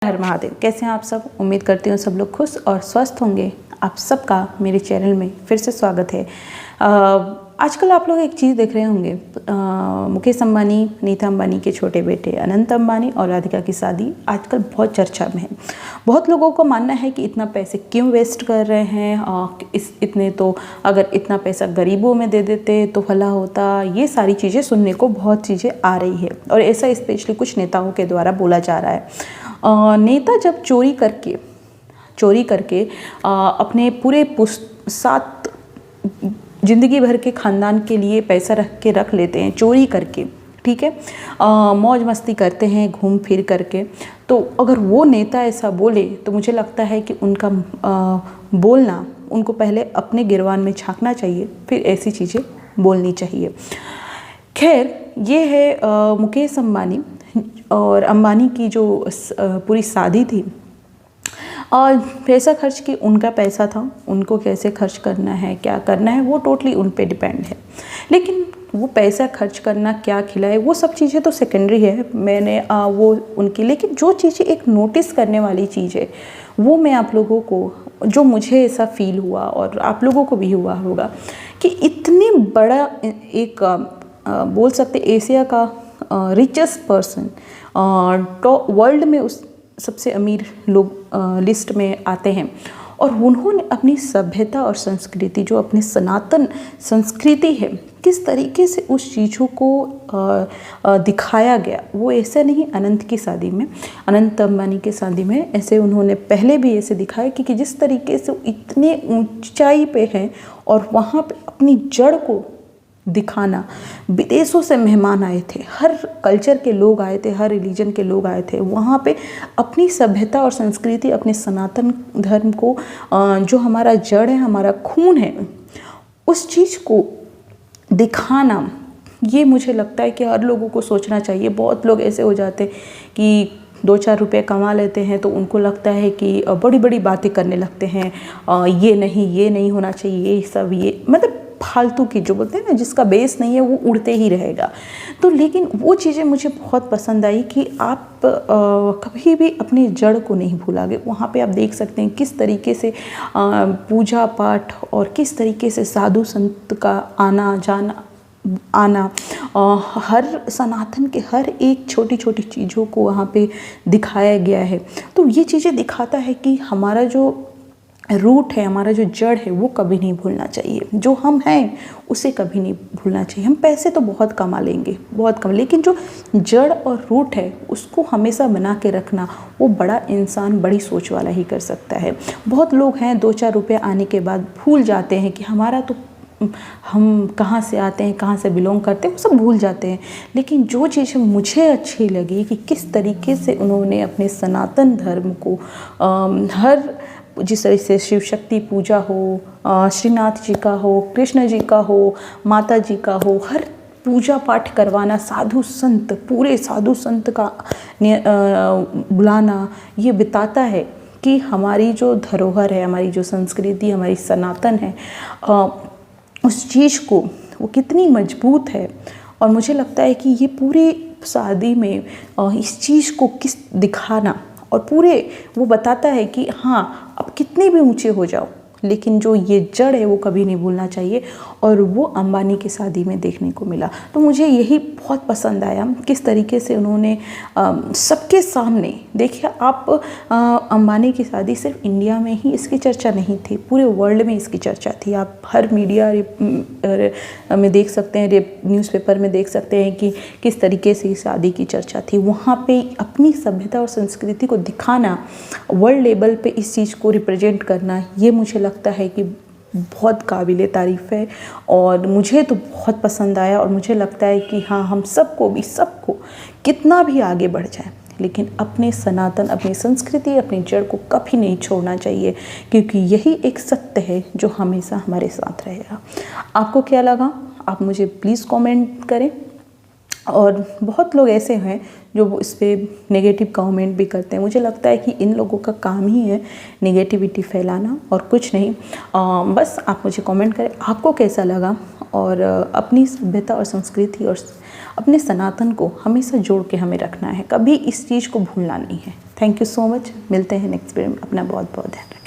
हर महादेव। कैसे हैं आप सब? उम्मीद करती हूँ सब लोग खुश और स्वस्थ होंगे। आप सबका मेरे चैनल में फिर से स्वागत है। आजकल आप लोग एक चीज़ देख रहे होंगे, मुकेश अंबानी, नीता अंबानी के छोटे बेटे अनंत अंबानी और राधिका की शादी आजकल बहुत चर्चा में है। बहुत लोगों को मानना है कि इतना पैसे क्यों वेस्ट कर रहे हैं, इतने तो अगर इतना पैसा गरीबों में दे देते तो भला होता। ये सारी चीज़ें सुनने को बहुत चीज़ें आ रही है और ऐसा स्पेशली कुछ नेताओं के द्वारा बोला जा रहा है। नेता जब चोरी करके अपने पूरे साथ ज़िंदगी भर के ख़ानदान के लिए पैसा रख लेते हैं चोरी करके, ठीक है, मौज मस्ती करते हैं घूम फिर करके, तो अगर वो नेता ऐसा बोले तो मुझे लगता है कि उनका बोलना, उनको पहले अपने गिरबान में झांकना चाहिए, फिर ऐसी चीज़ें बोलनी चाहिए। खैर, ये है मुकेश अंबानी और अंबानी की जो पूरी शादी थी और पैसा खर्च की, उनका पैसा था, उनको कैसे खर्च करना है, क्या करना है, वो टोटली उन पे डिपेंड है। लेकिन वो पैसा खर्च करना, क्या खिलाए, वो सब चीज़ें तो सेकेंडरी है, मैंने वो उनकी। लेकिन जो चीज़ें एक नोटिस करने वाली चीज़ है वो मैं आप लोगों को, जो मुझे ऐसा फील हुआ और आप लोगों को भी हुआ होगा कि इतनी बड़ा एक बोल सकते एशिया का रिचेस्ट पर्सन, टॉप वर्ल्ड में उस सबसे अमीर लोग लिस्ट में आते हैं, और उन्होंने अपनी सभ्यता और संस्कृति, जो अपनी सनातन संस्कृति है, किस तरीके से उस चीज़ों को दिखाया गया। वो ऐसे नहीं अनंत की शादी में, अनंत अंबानी की शादी में ऐसे उन्होंने पहले भी ऐसे दिखाया कि जिस तरीके से इतने ऊंचाई पे हैं और वहाँ पे अपनी जड़ को दिखाना। विदेशों से मेहमान आए थे, हर कल्चर के लोग आए थे, हर रिलीजन के लोग आए थे, वहाँ पे अपनी सभ्यता और संस्कृति, अपने सनातन धर्म को, जो हमारा जड़ है, हमारा खून है, उस चीज़ को दिखाना, ये मुझे लगता है कि हर लोगों को सोचना चाहिए। बहुत लोग ऐसे हो जाते कि 2-4 रुपये कमा लेते हैं तो उनको लगता है कि बड़ी बड़ी बातें करने लगते हैं, ये नहीं होना चाहिए, ये सब, ये मतलब फालतू की, जो बोलते हैं ना, जिसका बेस नहीं है वो उड़ते ही रहेगा। तो लेकिन वो चीज़ें मुझे बहुत पसंद आई कि आप कभी भी अपनी जड़ को नहीं भूलोगे। वहाँ पे आप देख सकते हैं किस तरीके से पूजा पाठ और किस तरीके से साधु संत का आना, हर सनातन के हर एक छोटी छोटी चीज़ों को वहाँ पे दिखाया गया है। तो ये चीज़ें दिखाता है कि हमारा जो रूट है, हमारा जो जड़ है, वो कभी नहीं भूलना चाहिए। जो हम हैं उसे कभी नहीं भूलना चाहिए। हम पैसे तो बहुत कमा लेंगे, बहुत कम, लेकिन जो जड़ और रूट है उसको हमेशा बना के रखना, वो बड़ा इंसान बड़ी सोच वाला ही कर सकता है। बहुत लोग हैं 2-4 रुपये आने के बाद भूल जाते हैं कि हमारा तो, हम कहाँ से आते हैं, कहाँ से बिलोंग करते हैं, वो सब भूल जाते हैं। लेकिन जो चीज़ मुझे अच्छी लगी कि किस तरीके से उन्होंने अपने सनातन धर्म को हर, जिस तरह से शिव शक्ति पूजा हो, श्रीनाथ जी का हो, कृष्ण जी का हो, माता जी का हो, हर पूजा पाठ करवाना, साधु संत, पूरे साधु संत का बुलाना, ये बताता है कि हमारी जो धरोहर है, हमारी जो संस्कृति, हमारी सनातन है, उस चीज़ को वो कितनी मजबूत है। और मुझे लगता है कि ये पूरी शादी में इस चीज़ को किस दिखाना, और पूरे वो बताता है कि हाँ, अब कितने भी ऊंचे हो जाओ, लेकिन जो ये जड़ है वो कभी नहीं भूलना चाहिए। और वो अंबानी की शादी में देखने को मिला। तो मुझे यही बहुत पसंद आया, किस तरीके से उन्होंने सबके सामने, देखिए आप, अंबानी की शादी सिर्फ इंडिया में ही इसकी चर्चा नहीं थी, पूरे वर्ल्ड में इसकी चर्चा थी। आप हर मीडिया में देख सकते हैं, न्यूज़पेपर में देख सकते हैं कि किस तरीके से इस शादी की चर्चा थी। वहाँ पे अपनी सभ्यता और संस्कृति को दिखाना, वर्ल्ड लेवल पे इस चीज़ को रिप्रेजेंट करना, ये मुझे लगता है कि बहुत काबिले तारीफ़ है और मुझे तो बहुत पसंद आया। और मुझे लगता है कि हाँ, हम सबको कितना भी आगे बढ़ जाए, लेकिन अपने सनातन, अपनी संस्कृति, अपनी जड़ को कभी नहीं छोड़ना चाहिए, क्योंकि यही एक सत्य है जो हमेशा हमारे साथ रहेगा। आपको क्या लगा, आप मुझे प्लीज़ कमेंट करें। और बहुत लोग ऐसे हैं जो इस पर नेगेटिव कमेंट भी करते हैं। मुझे लगता है कि इन लोगों का काम ही है नेगेटिविटी फैलाना और कुछ नहीं। बस आप मुझे कमेंट करें आपको कैसा लगा, और अपनी सभ्यता और संस्कृति और अपने सनातन को हमेशा जोड़ के हमें रखना है, कभी इस चीज़ को भूलना नहीं है। Thank you so much. मिलते हैं नेक्स्ट वीडियो में। अपना बहुत बहुत ध्यान रखें।